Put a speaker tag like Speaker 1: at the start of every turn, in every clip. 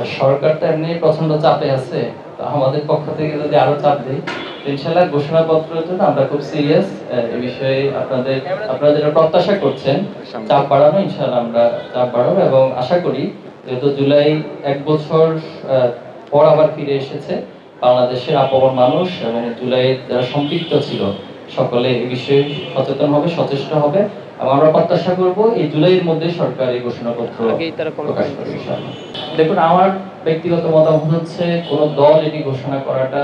Speaker 1: সরকার তো এমনি প্রচন্ড চাপে আছে, তো আমাদের পক্ষ থেকে যদি আরো চাপ দেয়, ইনশাআল্লাহ ঘোষণাপত্রের জন্য আমরা খুব সিরিয়াস। এই বিষয়ে আপনারা যেটা প্রত্যাশা করছেন চাপ বাড়ানো, ইনশাআল্লাহ আমরা চাপ বাড়াবো এবং আশা করি যেহেতু জুলাই 1 বছর পর আবার ফিরে এসেছে বাংলাদেশের আপন মানুষ এবং জুলাই যারা সম্পৃক্ত ছিল সকলে এই বিষয়ে সচেতন হবে, সচেষ্ট হবে এবং আমরা প্রত্যাশা করব এই জুলাইয়ের মধ্যে সরকার এই ঘোষণাপত্র প্রকাশ করবে ইনশাআল্লাহ। দেখুন, আমার ব্যক্তিগত মতামত হচ্ছে কোন দল এটি ঘোষণা করাটা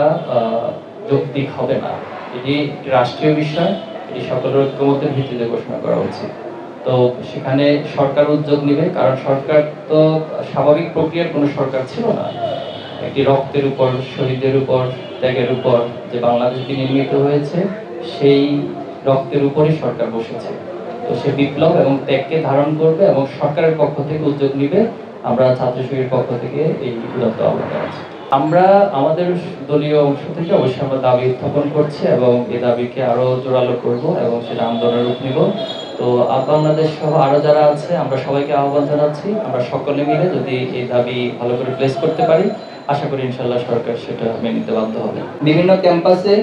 Speaker 1: যৌক্তিক হবে না। এটি রাষ্ট্রীয় বিষয়, এটি সকলের ঐক্যমতের ভিত্তিতে ঘোষণা করা উচিত। তো সেখানে সরকার উদ্যোগ নেবে, কারণ সরকার তো স্বাভাবিক প্রক্রিয়ার কোনো সরকার ছিল না। একটি রক্তের উপর, শহীদদের উপর, ত্যাগের উপর যে বাংলাদেশটি নির্মিত হয়েছে, সেই রক্তের উপরই সরকার বসেছে। তো সে বিপ্লব এবং ত্যাগকে ধারণ করবে এবং সরকারের পক্ষ থেকে উদ্যোগ নিবে। আমরা ছাত্র শিবিরের পক্ষ থেকে এই উদাত্ত আহ্বান জানাচ্ছি। আমরা আমাদের দলীয় অংশ থেকে অবশ্যই আমরা দাবি উত্থাপন করছি এবং এই দাবিকে আরো জোরালো করব এবং সেটা আন্দোলনের রূপ নিব। তো বাংলাদেশ সহ আরো যারা আছে আমরা সবাইকে আহ্বান জানাচ্ছি, আমরা সকলে মিলে যদি এই দাবি ভালো করে প্লেস করতে পারি, আশা করি ইনশাআল্লাহ সরকার সেটা মেনে নিতে বাধ্য হবে। বিভিন্ন ক্যাম্পাসে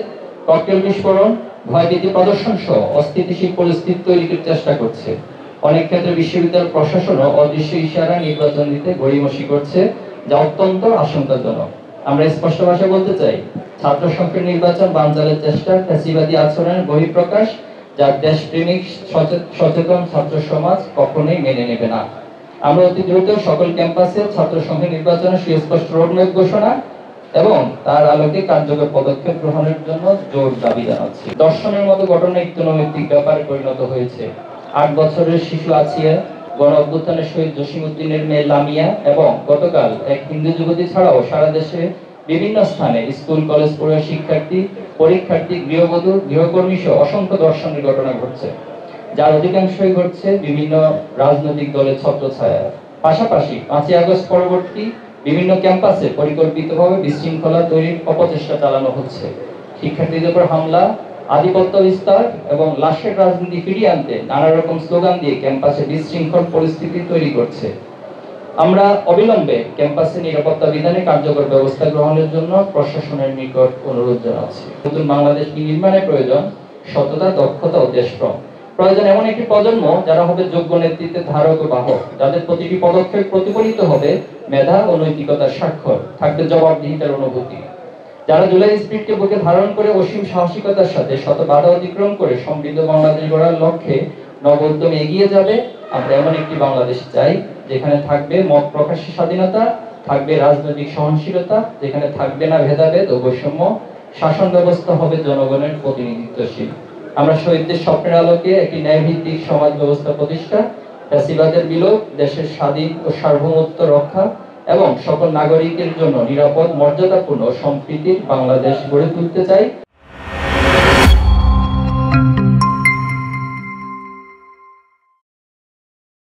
Speaker 1: ককটেল বিস্ফোরণ, ভয়ভীতি প্রদর্শন সহ অস্থিতিশীল পরিস্থিতি তৈরির চেষ্টা করছে। অনেক ক্ষেত্রে বিশ্ববিদ্যালয় প্রশাসনও অদৃশ্য ইশারা নির্বাচন দিতে গড়িমসি করছে, যা অত্যন্ত আশঙ্কাজনক। আমরা স্পষ্ট ভাষায় বলতে চাই, ছাত্র সংসদ নির্বাচন বানচালের চেষ্টা ফ্যাসিবাদী আচরণের বহিঃপ্রকাশ, যা দেশপ্রেমিক সচেতন ছাত্র সমাজ কখনোই মেনে নেবে না। আমরা অতি দ্রুত সকল ক্যাম্পাসে ছাত্র সংঘ নির্বাচনের সুস্পষ্ট রোডম্যাপ ঘোষণা এবং তার আলোকে কার্যকর পদক্ষেপ গ্রহণের জন্য জোর দাবি জানাচ্ছি। দর্শনের মতো ঘটনা একটু নৈতিক ব্যাপারে পরিণত হয়েছে। 8 বছরের শিশু আসিয়া, গণ অভ্যুত্থানের শহীদ জসিমউদ্দিনের মেয়ে লামিয়া এবং গতকাল এক হিন্দু যুবতী ছাড়াও সারা দেশে বিভিন্ন স্থানে স্কুল কলেজ পড়ুয়া শিক্ষার্থী, পরীক্ষার্থী, গৃহবধূ, গৃহকর্মী সহ অসংখ্য দর্শনের ঘটনা ঘটছে, যার অধিকাংশই ঘটছে বিভিন্ন রাজনৈতিক দলের ছত্রছায়া। পাশাপাশি 5ই আগস্ট পরবর্তী বিভিন্ন ক্যাম্পাসে পরিকল্পিতভাবে বিশৃঙ্খলা তৈরির অপচেষ্টা চালানো হচ্ছে। শিক্ষার্থীদের উপর হামলা, আধিপত্য বিস্তার এবং লাশের রাজনীতি ফিরিয়ে আনতে নানা রকম স্লোগান দিয়ে ক্যাম্পাসে বিশৃঙ্খল পরিস্থিতি তৈরি করছে। আমরা অবিলম্বে ক্যাম্পাসে নিরাপত্তা বিধানে কার্যকর ব্যবস্থা গ্রহণের জন্য প্রশাসনের নিকট অনুরোধ জানাচ্ছি। নতুন বাংলাদেশ নির্মাণের প্রয়োজন সততা, দক্ষতা ও দেশপ্রেম। প্রয়োজন এমন একটি প্রজন্ম যারা হবে যোগ্য নেতৃত্বের ধারক ও বাহক, যাদের প্রতিটি পদক্ষেপ প্রতিফলিত হবে মেধা ও নৈতিকতার স্বাক্ষর, থাকবে জবাবদিহিতার অনুভূতি। যারা জুলাই স্পিরিটকে বুকে ধারণ করে অসীম সাহসিকতার সাথে শত বাধা অতিক্রম করে সমৃদ্ধ বাংলাদেশ গড়ার লক্ষ্যে নবোদ্যমে এগিয়ে যাবে। আমরা এমন একটি বাংলাদেশ চাই যেখানে থাকবে মত প্রকাশের স্বাধীনতা, থাকবে রাজনৈতিক সহনশীলতা, যেখানে থাকবে না ভেদাভেদ ও বৈষম্য, শাসন ব্যবস্থা হবে জনগণের প্রতিনিধিত্বশীল। আমরা শহীদদের স্বপ্নের আলোকে একটি ন্যায়ভিত্তিক সমাজ ব্যবস্থা প্রতিষ্ঠা, ফ্যাসিবাদের বিলোপ, দেশের স্বাধীন ও সার্বভৌমত্ব রক্ষা এবং সকল নাগরিকের জন্য নিরাপদ, মর্যাদাপূর্ণ, সম্প্রীতির বাংলাদেশ গড়ে তুলতে চাই।